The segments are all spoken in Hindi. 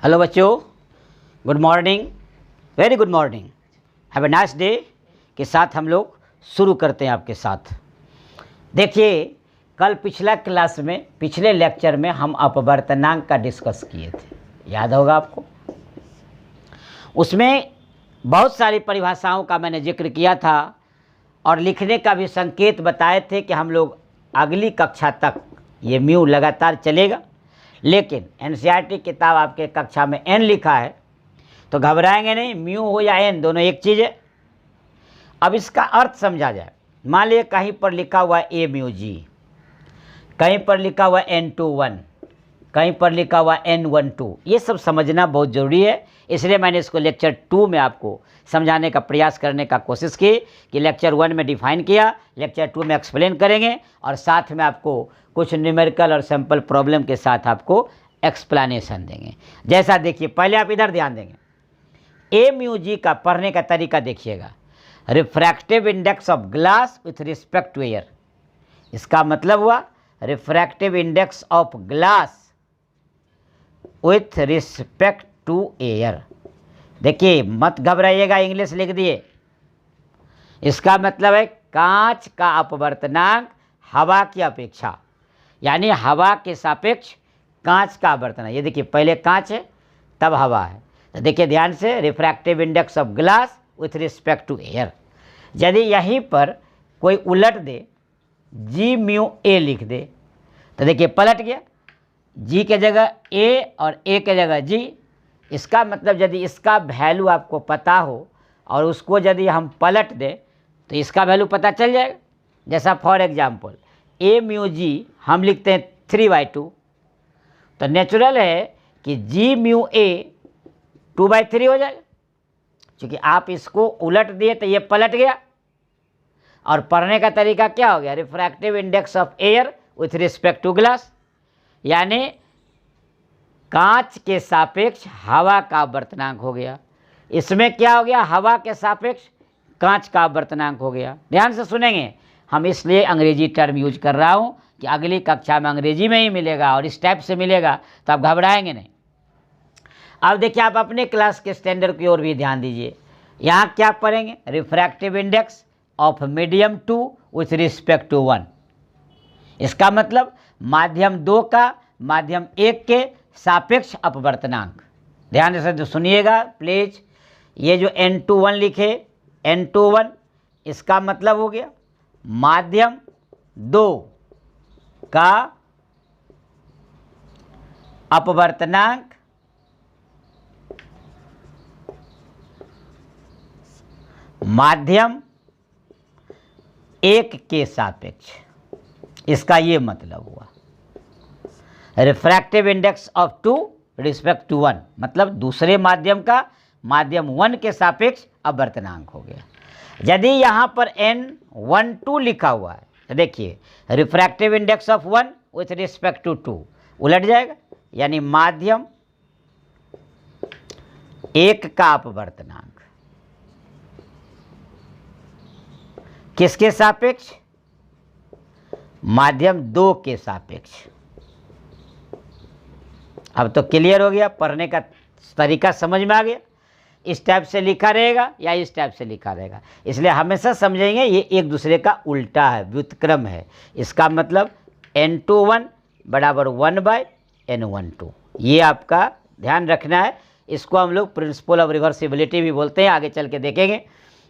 हेलो बच्चों, good morning, very good morning, have a nice day के साथ हम लोग शुरू करते हैं आपके साथ। देखिए, कल पिछले लेक्चर में हम अपवर्तनांक का डिस्कस किए थे, याद होगा आपको। उसमें बहुत सारी परिभाषाओं का मैंने जिक्र किया था और लिखने का भी संकेत बताए थे कि हम लोग अगली कक्षा तक ये म्यू लगातार चलेगा। लेकिन एनसीईआरटी किताब आपके कक्षा में एन लिखा है तो घबराएंगे नहीं, म्यू हो या एन दोनों एक चीज़ है। अब इसका अर्थ समझा जाए। मान लिया कहीं पर लिखा हुआ है ए म्यू जी, कहीं पर लिखा हुआ है N21, कहीं पर लिखा हुआ है N12। ये सब समझना बहुत ज़रूरी है, इसलिए मैंने इसको लेक्चर 2 में आपको समझाने का प्रयास करने का कोशिश की कि लेक्चर 1 में डिफाइन किया, लेक्चर 2 में एक्सप्लेन करेंगे और साथ में आपको कुछ न्यूमेरिकल और सैम्पल प्रॉब्लम के साथ आपको एक्सप्लेनेशन देंगे। जैसा देखिए, पहले आप इधर ध्यान देंगे, ए म्यू जी का पढ़ने का तरीका देखिएगा। Refractive index of glass with respect to air, इसका मतलब हुआ refractive index of glass with respect to air. देखिए, मत घबराइएगा, इंग्लिश लिख दिए। इसका मतलब है कांच का अपवर्तनांक हवा की अपेक्षा, यानी हवा के सापेक्ष कांच का अपवर्तनांक। ये देखिए, पहले कांच है तब हवा है, तो देखिए ध्यान से, refractive index of glass with respect to air. यदि यहीं पर कोई उलट दे, जी म्यू ए लिख दे, तो देखिए पलट गया, जी के जगह ए और ए के जगह जी। इसका मतलब यदि इसका वैल्यू आपको पता हो और उसको यदि हम पलट दें तो इसका वैल्यू पता चल जाएगा। जैसा for example A mu G हम लिखते हैं 3/2, तो नेचुरल है कि जी म्यू ए 2/3 हो जाएगा। क्योंकि आप इसको उलट दिए तो ये पलट गया। और पढ़ने का तरीका क्या हो गया, refractive index of air with respect to glass, यानी कांच के सापेक्ष हवा का अपवर्तनांक हो गया। इसमें क्या हो गया, हवा के सापेक्ष कांच का अपवर्तनांक हो गया। ध्यान से सुनेंगे, हम इसलिए अंग्रेजी टर्म यूज कर रहा हूँ कि अगली कक्षा में अंग्रेजी में ही मिलेगा और इस टाइप से मिलेगा, तो आप घबराएंगे नहीं। अब देखिए, आप अपने क्लास के स्टैंडर्ड की ओर भी ध्यान दीजिए। यहाँ क्या पढ़ेंगे, refractive index of medium 2 with respect to 1। इसका मतलब माध्यम 2 का माध्यम 1 के सापेक्ष अपवर्तनांक। ध्यान से सुनिएगा प्लीज। ये जो N21 लिखे, N21 इसका मतलब हो गया माध्यम 2 का अपवर्तनांक माध्यम 1 के सापेक्ष। इसका ये मतलब हुआ refractive index of 2 respect to 1, मतलब दूसरे माध्यम का माध्यम 1 के सापेक्ष अपवर्तनांक हो गया। यदि यहाँ पर N12 लिखा हुआ है तो देखिए, refractive index of 1 with respect to 2 उलट जाएगा, यानी माध्यम 1 का अपवर्तनांक किसके सापेक्ष, माध्यम 2 के सापेक्ष। अब तो क्लियर हो गया, पढ़ने का तरीका समझ में आ गया। इस टाइप से लिखा रहेगा या इस टाइप से लिखा रहेगा, इसलिए हमेशा समझेंगे ये एक दूसरे का उल्टा है, व्युत्क्रम है। इसका मतलब N21 बराबर 1/N12, ये आपका ध्यान रखना है। इसको हम लोग प्रिंसिपल ऑफ रिवर्सिबिलिटी भी बोलते हैं, आगे चल के देखेंगे।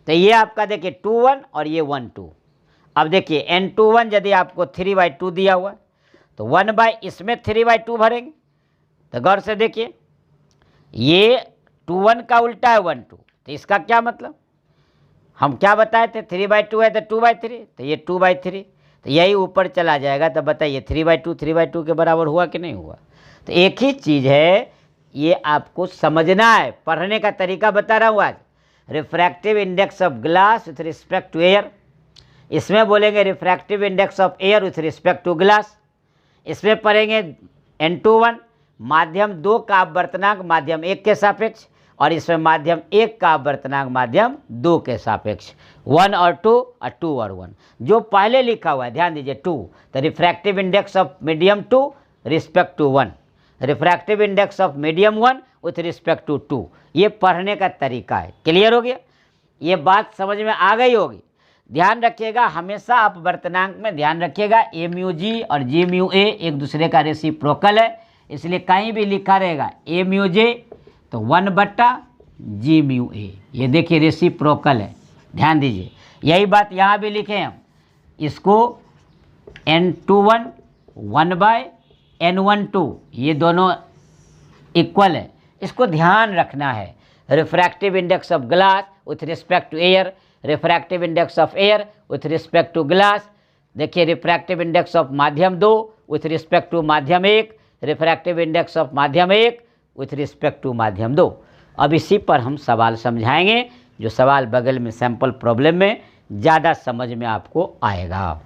तो ये आपका देखिए 21 और ये 12। अब देखिए N21 यदि आपको 3/2 दिया हुआ तो 1/ इसमें 3/2 भरेंगे। तो गौर से देखिए, ये 21 का उल्टा है 12, तो इसका क्या मतलब, हम क्या बताए थे, 3/2 है तो 2/3, तो ये 2/3, तो यही ऊपर चला जाएगा। तो बताइए 3/2 के बराबर हुआ कि नहीं हुआ। तो एक ही चीज़ है, ये आपको समझना है, पढ़ने का तरीका बता रहा हूँ आज। Refractive index of glass with respect to air, इसमें बोलेंगे refractive index of air with respect to glass. इसमें पढ़ेंगे N21 माध्यम 2 का अपवर्तनांक माध्यम 1 के सापेक्ष, और इसमें माध्यम 1 का अपवर्तनांक माध्यम 2 के सापेक्ष, 1 और 2 और 2 और 1। जो पहले लिखा हुआ है ध्यान दीजिए 2, तो refractive index of medium 2 respect to 1, refractive index of medium 1 with respect to 2। ये पढ़ने का तरीका है। क्लियर हो गया? ये बात समझ में आ गई होगी। ध्यान रखिएगा, हमेशा आप वर्तनांक में ध्यान रखिएगा ए म्यू जी और जी म्यू ए एक दूसरे का रेसिप्रोकल है, इसलिए कहीं भी लिखा रहेगा ए म्यू जे तो 1/जी म्यू ए। ये देखिए रेसिप्रोकल है, ध्यान दीजिए। यही बात यहाँ भी लिखे हम, इसको N21 1/N12, ये दोनों इक्वल है, इसको ध्यान रखना है। Refractive index of glass with respect to air, refractive index of air with respect to glass. देखिए रिफ्रैक्टिव इंडेक्स ऑफ माध्यम 2 विथ रिस्पेक्ट टू माध्यम 1, रिफ्रैक्टिव इंडेक्स ऑफ माध्यम 1 विथ रिस्पेक्ट टू माध्यम 2। अब इसी पर हम सवाल समझाएंगे, जो सवाल बगल में सैंपल प्रॉब्लम में ज़्यादा समझ में आपको आएगा।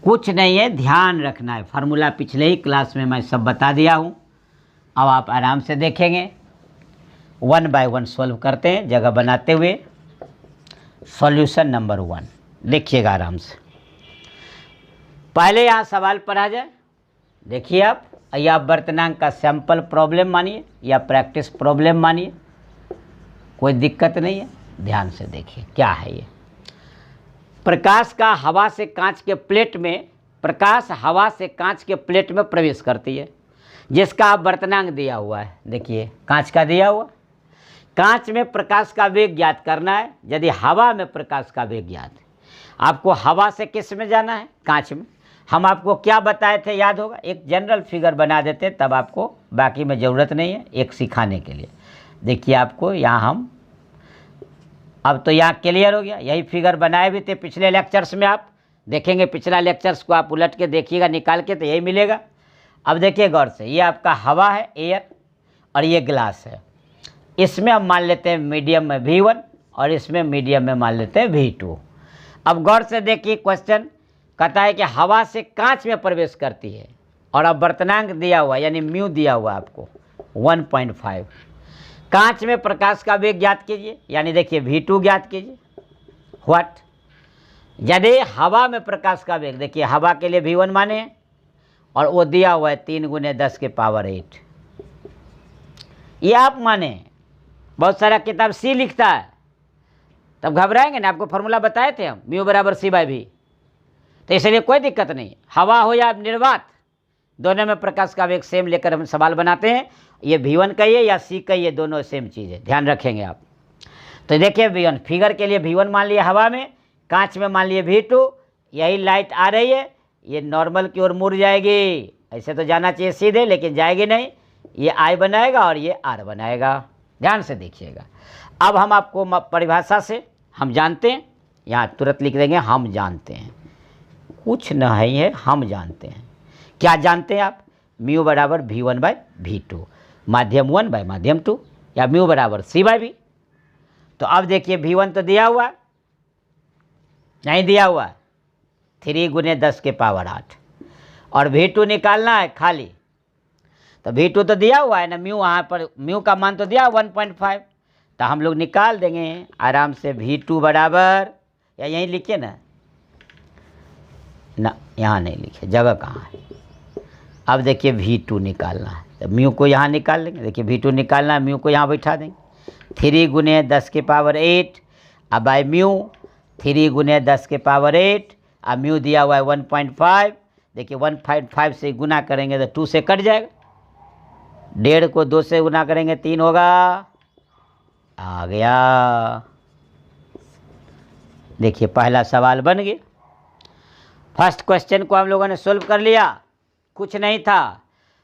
कुछ नहीं है, ध्यान रखना है। फार्मूला पिछले ही क्लास में मैं सब बता दिया हूँ, अब आप आराम से देखेंगे। 1 बाय 1 सॉल्व करते हैं जगह बनाते हुए। सॉल्यूशन नंबर 1 देखिएगा आराम से। पहले यहाँ सवाल पढ़ा जाए, देखिए आप, या वर्तनांक का सैंपल प्रॉब्लम मानिए या प्रैक्टिस प्रॉब्लम मानिए, कोई दिक्कत नहीं है। ध्यान से देखिए क्या है ये। प्रकाश का हवा से कांच के प्लेट में, प्रकाश हवा से कांच के प्लेट में प्रवेश करती है, जिसका वर्तनांक दिया हुआ है। देखिए कांच का दिया हुआ, कांच में प्रकाश का वेग ज्ञात करना है। यदि हवा में प्रकाश का वेग ज्ञात है, आपको हवा से किस में जाना है? कांच में। हम आपको क्या बताए थे याद होगा? एक जनरल फिगर बना देते, तब आपको बाकी में ज़रूरत नहीं है, एक सिखाने के लिए। देखिए आपको यहाँ हम, अब तो यहाँ क्लियर हो गया। यही फिगर बनाए भी थे पिछले लेक्चर्स में, आप देखेंगे पिछला लेक्चर्स को आप उलट के देखिएगा निकाल के, तो यही मिलेगा। अब देखिए गौर से, ये आपका हवा है एयर और ये ग्लास है। इसमें हम मान लेते हैं मीडियम में V1 और इसमें मीडियम में मान लेते हैं V2। अब गौर से देखिए क्वेश्चन कहता है कि हवा से कांच में प्रवेश करती है और अब वर्तनांक दिया हुआ यानी म्यू दिया हुआ आपको 1.5। कांच में प्रकाश का वेग ज्ञात कीजिए, यानी देखिए V2 ज्ञात कीजिए। व्हाट? यदि हवा में प्रकाश का वेग, देखिए हवा के लिए V1 माने हैं और वो दिया हुआ है 3 × 10⁸। ये आप माने, बहुत सारा किताब C लिखता है, तब घबराएंगे ना। आपको फॉर्मूला बताए थे हम, म्यू बराबर C/V, तो इसलिए कोई दिक्कत नहीं। हवा हो या निर्वात, दोनों में प्रकाश का वेग सेम लेकर हम सवाल बनाते हैं। ये V1 कहिए या C कहिए, दोनों सेम चीज़ है, ध्यान रखेंगे आप। तो देखिए V1 फिगर के लिए V1 मान लिए हवा में, कांच में मान लिए V2। यही लाइट आ रही है, ये नॉर्मल की ओर मुड़ जाएगी। ऐसे तो जाना चाहिए सीधे, लेकिन जाएगी नहीं, ये I बनाएगा और ये R बनाएगा। ध्यान से देखिएगा। अब हम आपको परिभाषा से हम जानते हैं, यहाँ तुरंत लिख देंगे हम जानते हैं। कुछ नहीं है, हम जानते हैं। क्या जानते हैं आप? म्यू बराबर V1/V2, माध्यम 1/माध्यम 2, या म्यू बराबर C/V। तो अब देखिए V1 तो दिया हुआ नहीं, दिया हुआ 3 × 10⁸ और V2 निकालना है खाली। तो V2 तो दिया हुआ है ना, म्यू वहाँ पर म्यू का मान तो दिया 1.5, तो हम लोग निकाल देंगे आराम से। V2 बराबर, या यहीं लिखिए ना, यहाँ नहीं लिखे, जगह कहाँ है। अब देखिए V2 निकालना है, तो म्यू को यहाँ निकाल लेंगे। देखिए V2 निकालना है, म्यू को यहाँ बैठा देंगे 3 × 10⁸। अब बाय म्यू 3 × 10⁸, अब म्यू दिया हुआ है 1.5। देखिए 1.5 से गुना करेंगे तो 2 से कट जाएगा, 1.5 को 2 से गुना करेंगे 3 होगा, आ गया। देखिए पहला सवाल बन गया। फर्स्ट क्वेश्चन को हम लोगों ने सोल्व कर लिया, कुछ नहीं था।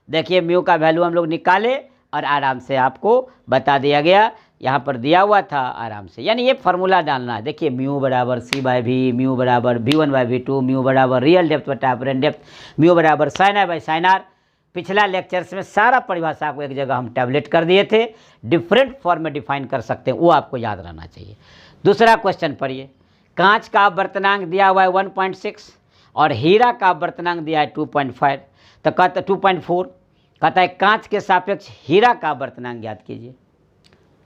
देखिए म्यू का वैल्यू हम लोग निकाले और आराम से आपको बता दिया गया, यहाँ पर दिया हुआ था आराम से। यानी ये फार्मूला डालना है। देखिए म्यू बराबर C/V, म्यू बराबर V1/V2, म्यू बराबर रियल डेप्थ बटा अपरेंट डेप्थ, म्यू बराबर sin I/sin R। पिछला लेक्चर्स में सारा परिभाषा को एक जगह हम टैबलेट कर दिए थे, डिफरेंट फॉर्म में डिफाइन कर सकते हैं, वो आपको याद रहना चाहिए। दूसरा क्वेश्चन पढ़िए। कांच का वर्तनांक दिया हुआ है 1.6 और हीरा का वर्तनांक दिया है 2.5, तो कहता 2.4, कहता है कांच के सापेक्ष हीरा का वर्तनांक ज्ञात कीजिए।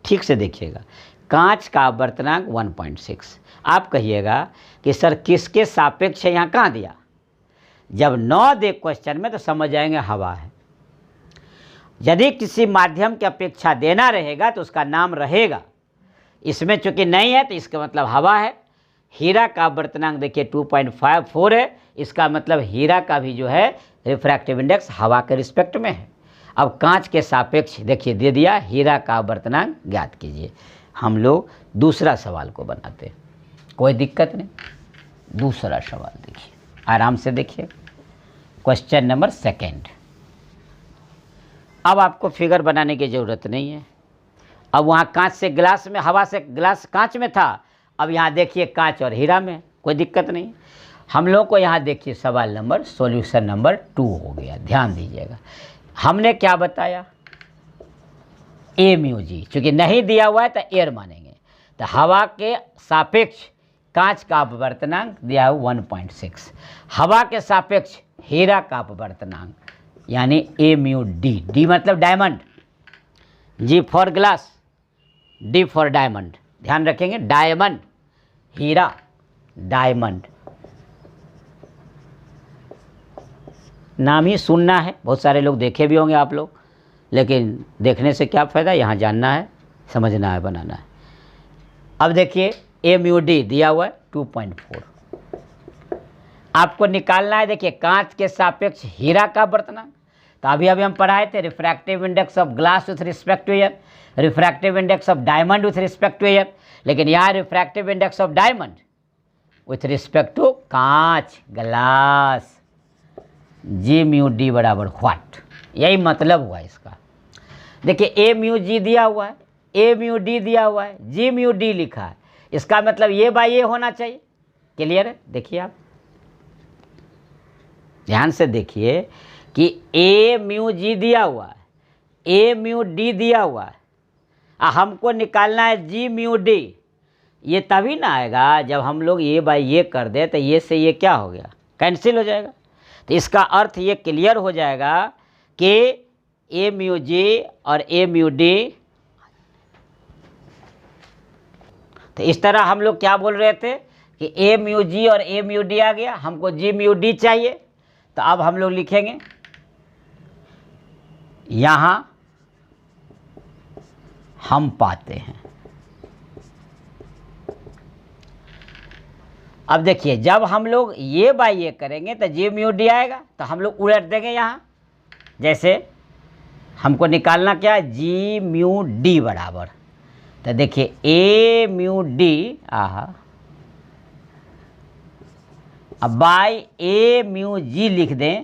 ठीक से देखिएगा, कांच का वर्तनांक 1.6। आप कहिएगा कि सर किसके सापेक्ष है, यहाँ कहाँ दिया? जब 9 दे क्वेश्चन में तो समझ जाएंगे हवा है। यदि किसी माध्यम की अपेक्षा देना रहेगा तो उसका नाम रहेगा। इसमें चूंकि नहीं है तो इसका मतलब हवा है। हीरा का अपवर्तनांक देखिए 2.54 है, इसका मतलब हीरा का भी जो है रिफ्रैक्टिव इंडेक्स हवा के रिस्पेक्ट में है। अब कांच के सापेक्ष देखिए दे दिया, हीरा का अपवर्तनांक ज्ञात कीजिए। हम लोग दूसरा सवाल को बनाते हैं, कोई दिक्कत नहीं। दूसरा सवाल देखिए, आराम से देखिए। Question number 2। अब आपको फिगर बनाने की ज़रूरत नहीं है। अब वहाँ कांच से ग्लास में, हवा से ग्लास कांच में था, अब यहाँ देखिए कांच और हीरा में, कोई दिक्कत नहीं। हम लोग को यहाँ देखिए सवाल नंबर सॉल्यूशन नंबर 2 हो गया। ध्यान दीजिएगा, हमने क्या बताया, ए म्यू जी, चूँकि नहीं दिया हुआ है तो एयर मानेंगे। तो हवा के सापेक्ष कांच का अपवर्तनांक दिया है 1.6, हवा के सापेक्ष हीरा का अपवर्तनांक यानी ए म्यू डी, डी मतलब diamond, G for glass, D for diamond, ध्यान रखेंगे, डायमंड, हीरा, डायमंड, नाम ही सुनना है, बहुत सारे लोग देखे भी होंगे आप लोग, लेकिन देखने से क्या फ़ायदा, यहाँ जानना है, समझना है, बनाना है। अब देखिए ए म्यू डी दिया हुआ है 2.4, आपको निकालना है। देखिए कांच के सापेक्ष हीरा का अपवर्तनांक, तो अभी हम पढ़ाए थे refractive index of glass with respect to air, refractive index of diamond with respect to air, लेकिन यहाँ refractive index of diamond with respect to कांच, ग्लास, जी म्यू डी बराबर व्हाट, यही मतलब हुआ इसका। देखिए ए म्यू जी दिया हुआ है, ए म्यू डी दिया हुआ है, जी म्यू डी लिखा है, इसका मतलब ये बाय ये होना चाहिए। क्लियर है? देखिए आप ध्यान से देखिए कि ए म्यू जी दिया हुआ है, ए म्यू डी दिया हुआ है, हमको निकालना है जी म्यू डी। ये तभी ना आएगा जब हम लोग ये बाय ये कर दे, तो ये से ये क्या हो गया, कैंसिल हो जाएगा। तो इसका अर्थ ये क्लियर हो जाएगा कि ए म्यू जी और ए म्यू डी, तो इस तरह हम लोग क्या बोल रहे थे कि ए म्यू जी और ए म्यू डी आ गया, हमको जी म्यू डी चाहिए। तो अब हम लोग लिखेंगे यहाँ हम पाते हैं, अब देखिए जब हम लोग ये बाय ये करेंगे तो जी म्यू डी आएगा, तो हम लोग उलट देंगे यहाँ, जैसे हमको निकालना क्या है, जी म्यू डी बराबर, तो देखिए ए म्यू डी अब बाय ए म्यू जी लिख दें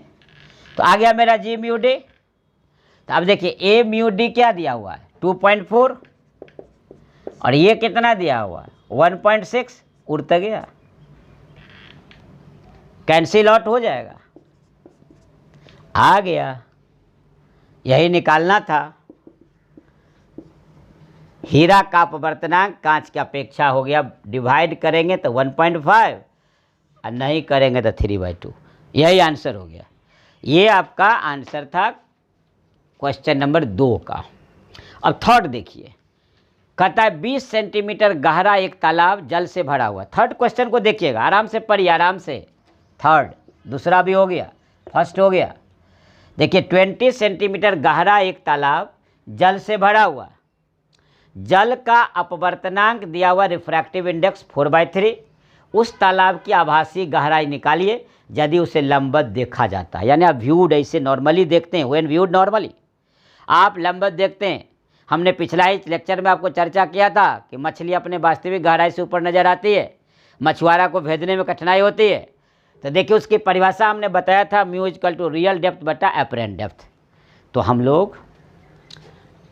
तो आ गया मेरा जी म्यू डी। तो अब देखिए ए म्यू डी क्या दिया हुआ है 2.4 और ये कितना दिया हुआ है 1.6, उड़ता गया, कैंसिल आउट हो जाएगा, आ गया, यही निकालना था। हीरा का अपवर्तनांक कांच की अपेक्षा हो गया, डिवाइड करेंगे तो 1.5 और नहीं करेंगे तो 3/2, यही आंसर हो गया। ये आपका आंसर था क्वेश्चन नंबर 2 का। अब थर्ड देखिए, कहता है 20 सेंटीमीटर गहरा एक तालाब जल से भरा हुआ। थर्ड क्वेश्चन को देखिएगा, आराम से पढ़िए, आराम से। थर्ड, दूसरा भी हो गया, फर्स्ट हो गया। देखिए 20 सेंटीमीटर गहरा एक तालाब जल से भरा हुआ, जल का अपवर्तनांक दिया हुआ रिफ्रैक्टिव इंडेक्स 4/3, उस तालाब की आभासी गहराई निकालिए यदि उसे लंबवत देखा जाता है। यानी आप व्यूड ऐसे नॉर्मली देखते हैं, व्हेन व्यूड नॉर्मली, आप लंबवत देखते हैं। हमने पिछला ही लेक्चर में आपको चर्चा किया था कि मछली अपने वास्तविक गहराई से ऊपर नजर आती है, मछुआरा को भेजने में कठिनाई होती है। तो देखिए उसकी परिभाषा हमने बताया था, mu equal to real depth बटा एपरेंट डेप्थ। तो हम लोग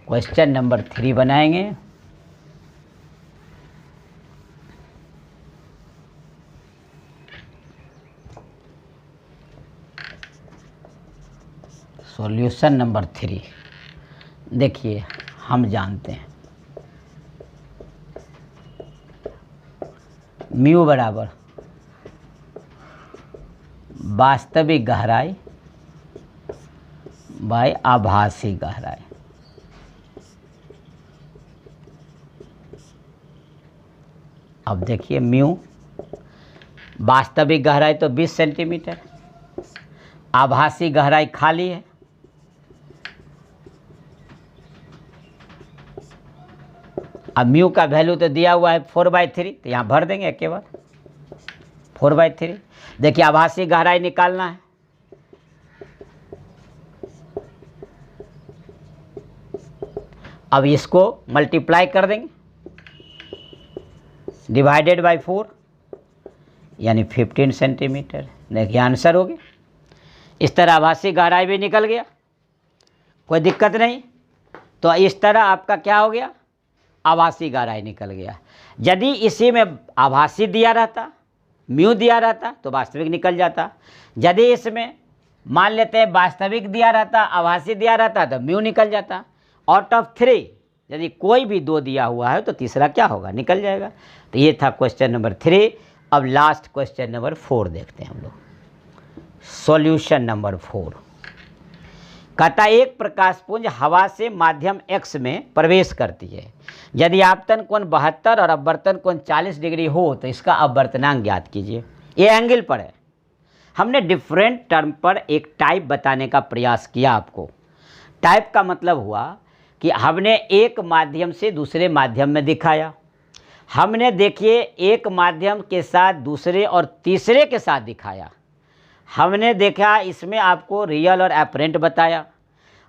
क्वेश्चन नंबर 3 बनाएंगे। सॉल्यूशन नंबर 3 देखिए, हम जानते हैं म्यू बराबर वास्तविक गहराई बाय आभासी गहराई। अब देखिए म्यू वास्तविक गहराई तो 20 सेंटीमीटर, आभासी गहराई खाली है अब म्यू का वैल्यू तो दिया हुआ है 4/3, तो यहाँ भर देंगे एक बार 4/3। देखिए आभासी गहराई निकालना है, अब इसको मल्टीप्लाई कर देंगे डिवाइडेड बाय 4 यानी 15 सेंटीमीटर। देखिए आंसर हो गया। इस तरह आभासी गहराई भी निकल गया, कोई दिक्कत नहीं। तो इस तरह आपका क्या हो गया, आभासी गहराई निकल गया। यदि इसी में आभासी दिया रहता, म्यू दिया रहता तो वास्तविक निकल जाता। यदि इसमें मान लेते हैं वास्तविक दिया रहता, आभासी दिया रहता तो म्यू निकल जाता। आउट ऑफ 3 यदि कोई भी 2 दिया हुआ है तो तीसरा क्या होगा, निकल जाएगा। तो ये था क्वेश्चन नंबर 3। अब लास्ट क्वेश्चन नंबर 4 देखते हैं हम लोग। सॉल्यूशन नंबर 4 कहता है एक प्रकाशपुंज हवा से माध्यम X में प्रवेश करती है। यदि आपतन कोण 72 और अपवर्तन कोण 40 डिग्री हो तो इसका अपवर्तनांक ज्ञात कीजिए। ये एंगल पर है। हमने डिफरेंट टर्म पर एक टाइप बताने का प्रयास किया आपको। टाइप का मतलब हुआ कि हमने एक माध्यम से दूसरे माध्यम में दिखाया, हमने देखिए एक माध्यम के साथ दूसरे और तीसरे के साथ दिखाया, हमने देखा इसमें आपको रियल और एपरेंट बताया,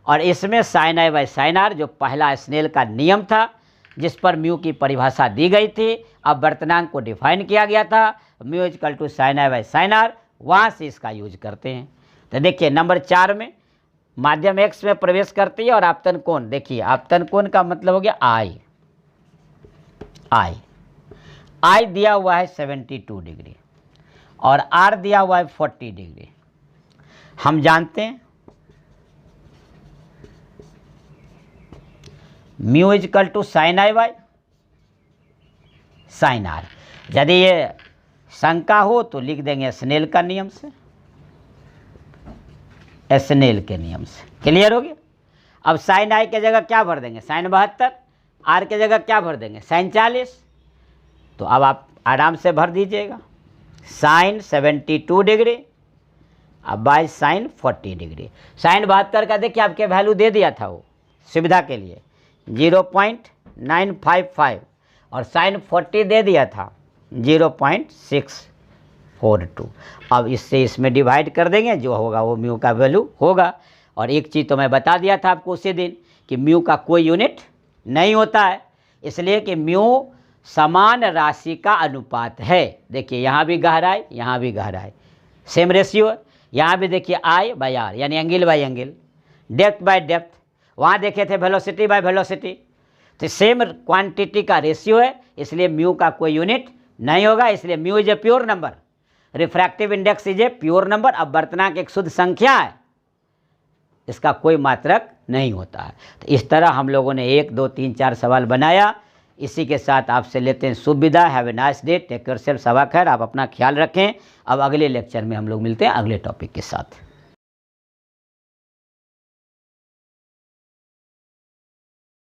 और इसमें sine I by sine R जो पहला स्नेल का नियम था जिस पर म्यू की परिभाषा दी गई थी, अपवर्तनांक को डिफाइन किया गया था, mu equal to sine I by sine R, वहाँ से इसका यूज करते हैं। तो देखिए नंबर 4 में माध्यम X में प्रवेश करती है और आपतन कोण, देखिए आपतन कोण का मतलब हो गया आई दिया हुआ है 72 डिग्री और R दिया हुआ है 40 डिग्री। हम जानते हैं mu equal to sine I by sine R. यदि ये शंका हो तो लिख देंगे स्नेल का नियम से, स्नेल के नियम से। क्लियर हो गया। अब साइन आई के जगह क्या भर देंगे, साइन 72, आर के जगह क्या भर देंगे, साइन 40। तो अब आप आराम से भर दीजिएगा साइन 72 डिग्री अब बाई साइन 40 डिग्री। साइन 72 का देखिए आपके वैल्यू दे दिया था वो सुविधा के लिए 0.955 और साइन 40 दे दिया था 0.642। अब इससे इसमें डिवाइड कर देंगे, जो होगा वो म्यू का वैल्यू होगा। और एक चीज़ तो मैं बता दिया था आपको उसी दिन कि म्यू का कोई यूनिट नहीं होता है, इसलिए कि म्यू समान राशि का अनुपात है। देखिए यहाँ भी गहराई, यहाँ भी गहराई, सेम रेशियो है। यहाँ भी देखिए आई बाई आर यानी angle by angle, depth by depth. वहाँ देखे थे वेलोसिटी बाई वेलोसिटी, तो सेम क्वांटिटी का रेशियो है, इसलिए म्यू का कोई यूनिट नहीं होगा। इसलिए mu is a pure number, refractive index is a pure number. अपवर्तनांक एक शुद्ध संख्या है, इसका कोई मात्रक नहीं होता है। तो इस तरह हम लोगों ने 1, 2, 3, 4 सवाल बनाया। इसी के साथ आपसे लेते हैं शुभ विदा। Have a nice day, take care self. सबा खैर, आप अपना ख्याल रखें। अब अगले लेक्चर में हम लोग मिलते हैं अगले टॉपिक के साथ।